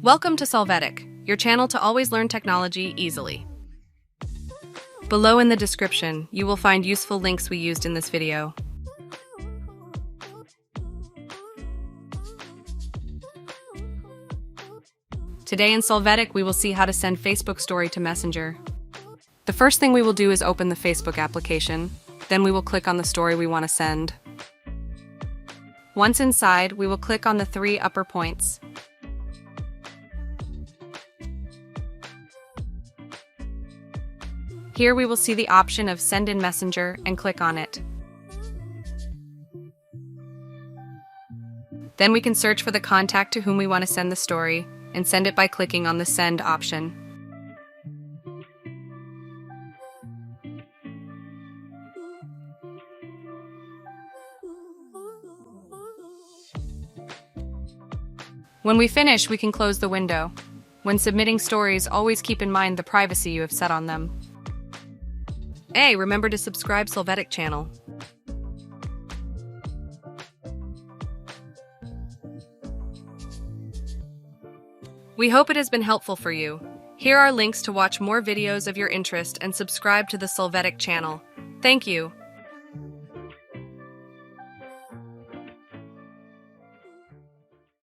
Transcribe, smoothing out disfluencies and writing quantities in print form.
Welcome to Solvetic, your channel to always learn technology easily. Below in the description, you will find useful links we used in this video. Today in Solvetic, we will see how to send Facebook Story to Messenger. The first thing we will do is open the Facebook application. Then we will click on the story we want to send. Once inside, we will click on the three upper points. Here we will see the option of Send in Messenger and click on it. Then we can search for the contact to whom we want to send the story and send it by clicking on the Send option. When we finish, we can close the window. When submitting stories, always keep in mind the privacy you have set on them. Hey, remember to subscribe Solvetic channel. We hope it has been helpful for you. Here are links to watch more videos of your interest and subscribe to the Solvetic channel. Thank you.